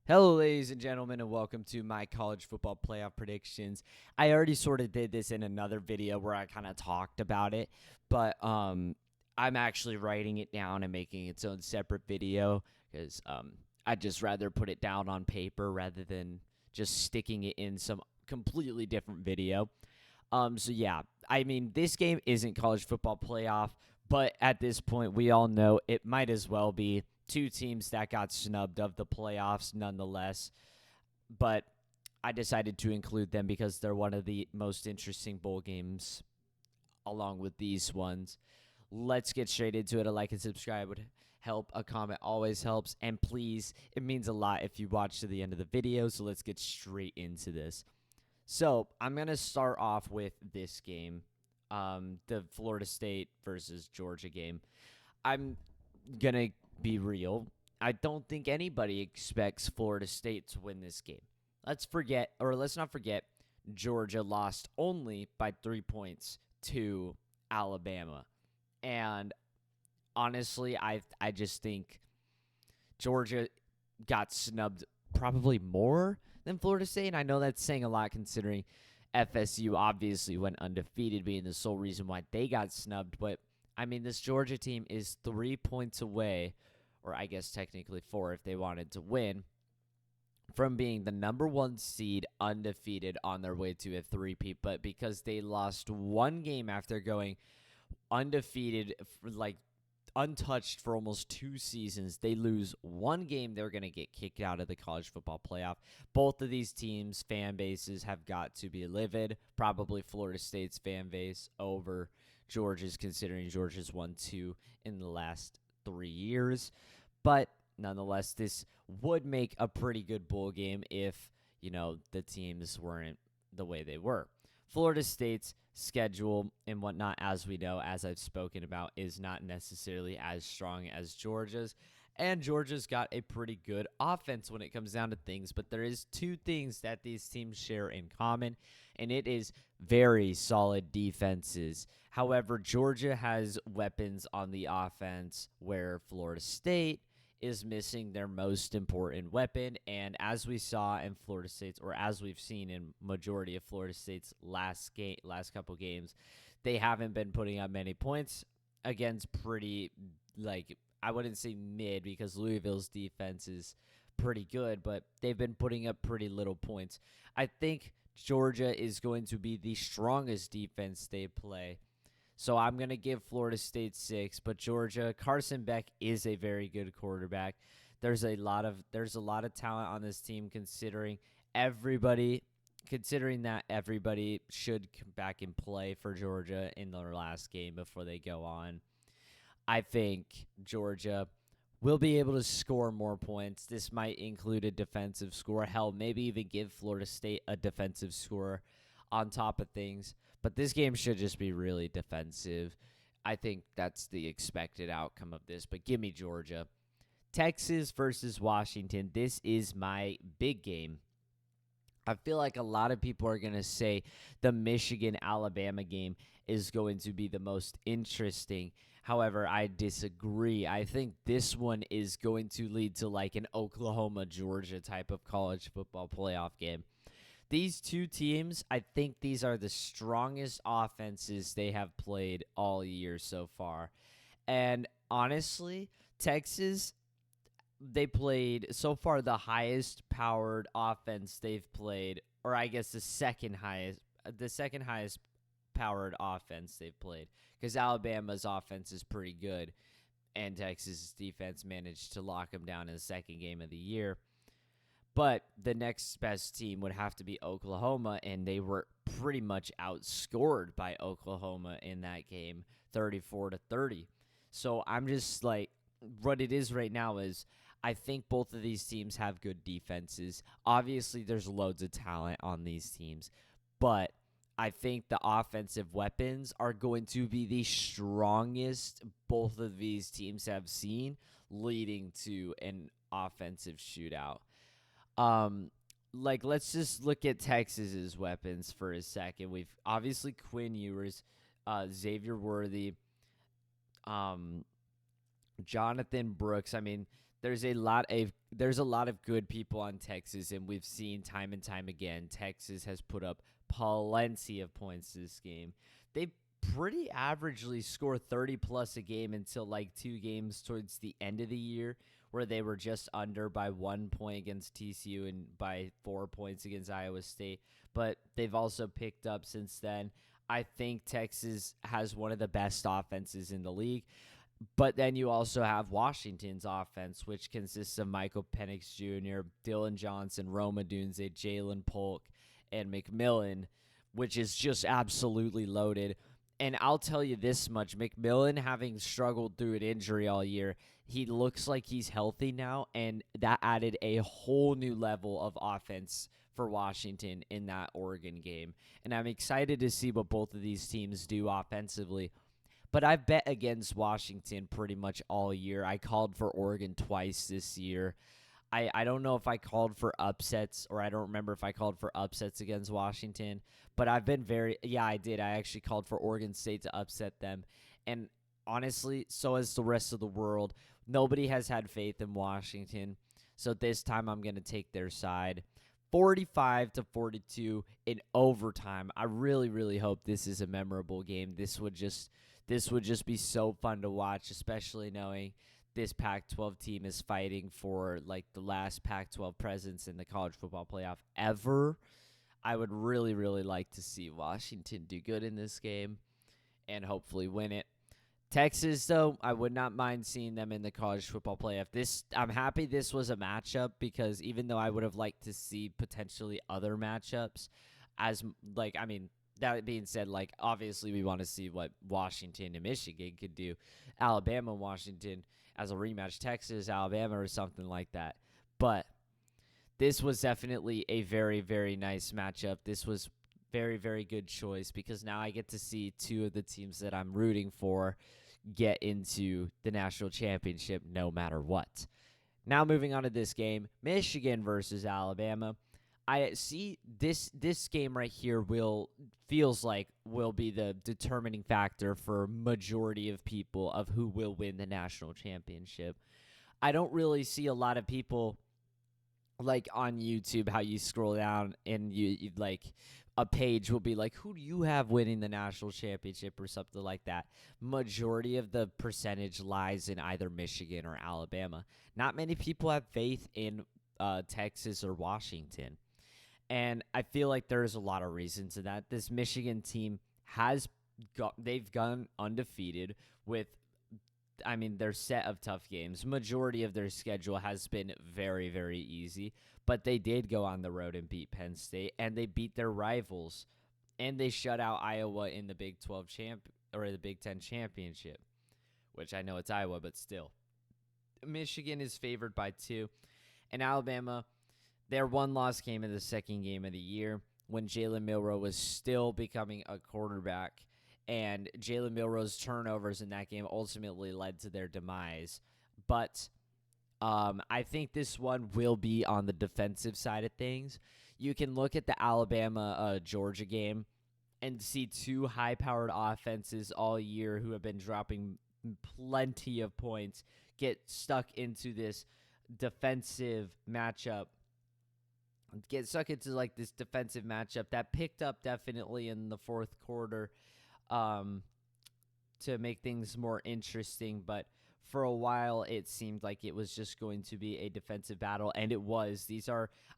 Hello, ladies and gentlemen, and welcome to my college football playoff predictions. I already sort of did this in another video where I kind of talked about it, but I'm actually writing it down and making its own separate video because I'd just rather put it down on paper rather than just sticking it in some completely different video. So yeah, I mean, this game isn't college football playoff, but at this point, we all know it might as well be two teams that got snubbed of the playoffs nonetheless. But I decided to include them because they're one of the most interesting bowl games along with these ones. Let's get straight into it. A like and subscribe would help. A comment always helps. And please, it means a lot if you watch to the end of the video. So let's get straight into this. So I'm going to start off with this game, the Florida State versus Georgia game. I'm going to be real. I don't think anybody expects Florida State to win this game. Let's not forget, Georgia lost only by 3 points to Alabama. And honestly, I just think Georgia got snubbed probably more than Florida State. And I know that's saying a lot considering FSU obviously went undefeated, being the sole reason why they got snubbed. But I mean, this Georgia team is 3 points away, or I guess technically 4 if they wanted to win, from being the number 1 seed undefeated on their way to a three-peat. But because they lost one game after going undefeated, untouched for almost 2 seasons, they lose one game, they're going to get kicked out of the college football playoff. Both of these teams' fan bases have got to be livid. Probably Florida State's fan base over Georgia's, considering Georgia's won 2 in the last 3 years. But nonetheless, this would make a pretty good bowl game if, the teams weren't the way they were. Florida State's schedule and whatnot, as we know, as I've spoken about, is not necessarily as strong as Georgia's. And Georgia's got a pretty good offense when it comes down to things. But there is 2 things that these teams share in common, and it is very solid defenses. However, Georgia has weapons on the offense where Florida State is missing their most important weapon. And as we saw in Florida State's, or as we've seen in majority of Florida State's last couple games, they haven't been putting up many points against pretty, I wouldn't say mid, because Louisville's defense is pretty good, but they've been putting up pretty little points. I think Georgia is going to be the strongest defense they play. So I'm going to give Florida State 6, but Georgia, Carson Beck is a very good quarterback. There's a lot of talent on this team, considering that everybody should come back and play for Georgia in their last game before they go on. I think Georgia will be able to score more points. This might include a defensive score. Hell, maybe even give Florida State a defensive score on top of things. But this game should just be really defensive. I think that's the expected outcome of this. But give me Georgia. Texas versus Washington. This is my big game. I feel like a lot of people are going to say the Michigan-Alabama game is going to be the most interesting. However, I disagree. I think this one is going to lead to like an Oklahoma-Georgia type of college football playoff game. These 2 teams, I think these are the strongest offenses they have played all year so far. And honestly, Texas, they played so far the highest powered offense they've played, or I guess the second highest powered offense they've played, because Alabama's offense is pretty good, and Texas' defense managed to lock them down in the second game of the year. But the next best team would have to be Oklahoma, and they were pretty much outscored by Oklahoma in that game, 34-30. So I'm just like, what it is right now is I think both of these teams have good defenses. Obviously, there's loads of talent on these teams, but I think the offensive weapons are going to be the strongest both of these teams have seen, leading to an offensive shootout. Let's just look at Texas's weapons for a second. We've obviously Quinn Ewers, Xavier Worthy, Jonathan Brooks. I mean, there's a lot of good people on Texas, and we've seen time and time again Texas has put up plenty of points this game. They pretty averagely score 30 plus a game until like 2 games towards the end of the year, where they were just under by 1 point against TCU and by 4 points against Iowa State. But they've also picked up since then. I think Texas has one of the best offenses in the league. But then you also have Washington's offense, which consists of Michael Penix Jr., Dylan Johnson, Roma Dunze, Jalen Polk, and McMillan, which is just absolutely loaded. And I'll tell you this much, McMillan, having struggled through an injury all year, he looks like he's healthy now, and that added a whole new level of offense for Washington in that Oregon game. And I'm excited to see what both of these teams do offensively. But I've bet against Washington pretty much all year. I called for Oregon twice this year. I don't know if I called for upsets, or I don't remember if I called for upsets against Washington. But I've been I did. I actually called for Oregon State to upset them. And honestly, so has the rest of the world. Nobody has had faith in Washington. So this time I'm going to take their side. 45-42 in overtime. I really, really hope this is a memorable game. This would just be so fun to watch, especially knowing this Pac-12 team is fighting for like the last Pac-12 presence in the college football playoff ever. I would really, really like to see Washington do good in this game and hopefully win it. Texas, though, I would not mind seeing them in the college football playoff. I'm happy this was a matchup, because even though I would have liked to see potentially other matchups, that being said, obviously we want to see what Washington and Michigan could do. Alabama, Washington as a rematch, Texas, Alabama, or something like that. But this was definitely a very, very nice matchup. This was very, very good choice, because now I get to see two of the teams that I'm rooting for get into the national championship no matter what. Now moving on to this game, Michigan versus Alabama. I see this game right here will be the determining factor for majority of people of who will win the national championship. I don't really see a lot of people like on YouTube, how you scroll down and you like a page will be like, who do you have winning the national championship or something like that. Majority of the percentage lies in either Michigan or Alabama. Not many people have faith in Texas or Washington. And I feel like there's a lot of reasons to that. This Michigan team they've gone undefeated with, their set of tough games. Majority of their schedule has been very, very easy, but they did go on the road and beat Penn State, and they beat their rivals, and they shut out Iowa in the Big 12 or the Big 10 championship, which I know it's Iowa, but still. Michigan is favored by 2, and Alabama, their one-loss came in the second game of the year when Jalen Milroe was still becoming a quarterback, and Jalen Milroe's turnovers in that game ultimately led to their demise. But I think this one will be on the defensive side of things. You can look at the Alabama-Georgia game and see two high-powered offenses all year who have been dropping plenty of points get stuck into this defensive matchup. That picked up definitely in the fourth quarter to make things more interesting, but for a while it seemed like it was just going to be a defensive battle, and it was.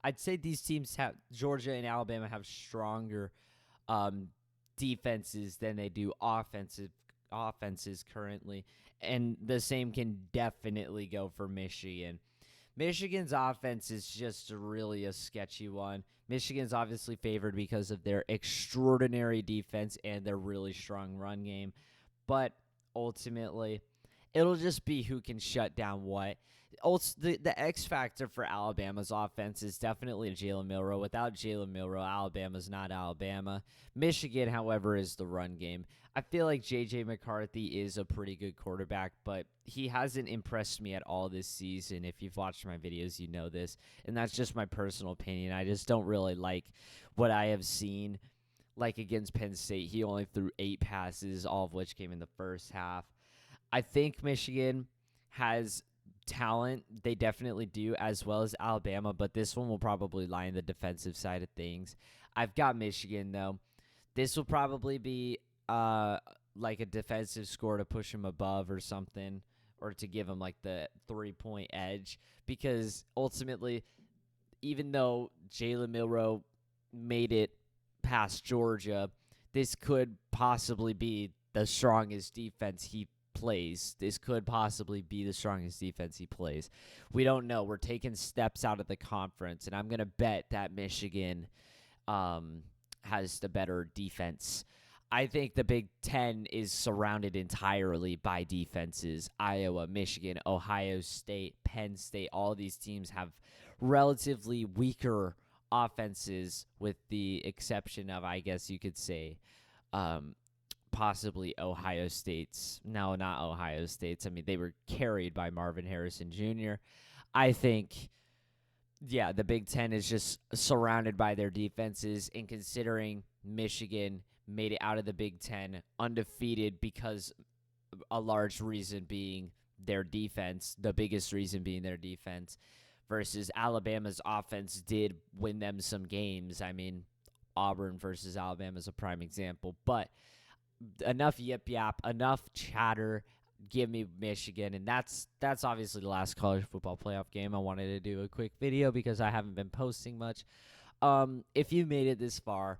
I'd say these teams Georgia and Alabama have stronger defenses than they do offenses currently, and the same can definitely go for Michigan. Michigan's offense is just really a sketchy one. Michigan's obviously favored because of their extraordinary defense and their really strong run game. But ultimately, it'll just be who can shut down what. The X factor for Alabama's offense is definitely Jalen Milroe. Without Jalen Milroe, Alabama's not Alabama. Michigan, however, is the run game. I feel like J.J. McCarthy is a pretty good quarterback, but he hasn't impressed me at all this season. If you've watched my videos, you know this, and that's just my personal opinion. I just don't really like what I have seen. Like against Penn State, he only threw 8 passes, all of which came in the first half. I think Michigan has talent. They definitely do, as well as Alabama, but this one will probably lie in the defensive side of things. I've got Michigan, though. This will probably be like a defensive score to push them above or something, or to give them like the 3-point edge, because ultimately, even though Jalen Milroe made it past Georgia, this could possibly be the strongest defense he plays. This could possibly be the strongest defense he plays. We don't know. We're taking steps out of the conference, and I'm going to bet that Michigan has the better defense. I think the Big Ten is surrounded entirely by defenses. Iowa, Michigan, Ohio State, Penn State, all these teams have relatively weaker offenses, with the exception of, I guess you could say, possibly Ohio State's. No, not Ohio State's. I mean, they were carried by Marvin Harrison Jr. I think, yeah, the Big Ten is just surrounded by their defenses, and considering Michigan made it out of the Big Ten undefeated, because a large reason being their defense, the biggest reason being their defense, versus Alabama's offense did win them some games. I mean, Auburn versus Alabama is a prime example. But enough yip-yap, enough chatter. Give me Michigan. And that's obviously the last college football playoff game. I wanted to do a quick video because I haven't been posting much. If you made it this far,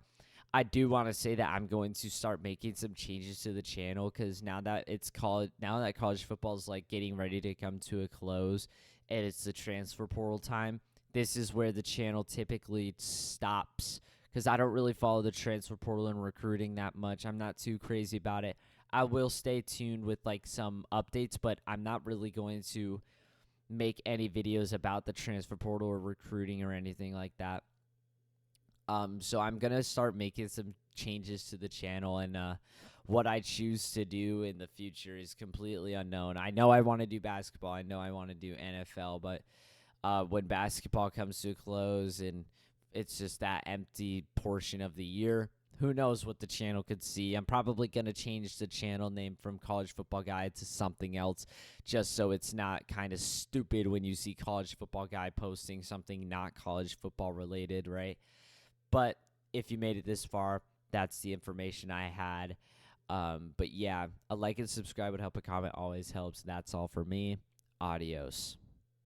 I do want to say that I'm going to start making some changes to the channel, because now that college football is like getting ready to come to a close, and it's the transfer portal time, this is where the channel typically stops, because I don't really follow the transfer portal and recruiting that much. I'm not too crazy about it. I will stay tuned with like some updates, but I'm not really going to make any videos about the transfer portal or recruiting or anything like that. So I'm going to start making some changes to the channel, and what I choose to do in the future is completely unknown. I know I want to do basketball. I know I want to do NFL, but when basketball comes to a close and it's just that empty portion of the year, who knows what the channel could see. I'm probably going to change the channel name from College Football Guy to something else, just so it's not kind of stupid when you see College Football Guy posting something not college football related, right? But if you made it this far, that's the information I had. But yeah, a like and subscribe would help. A comment always helps. That's all for me. Adios.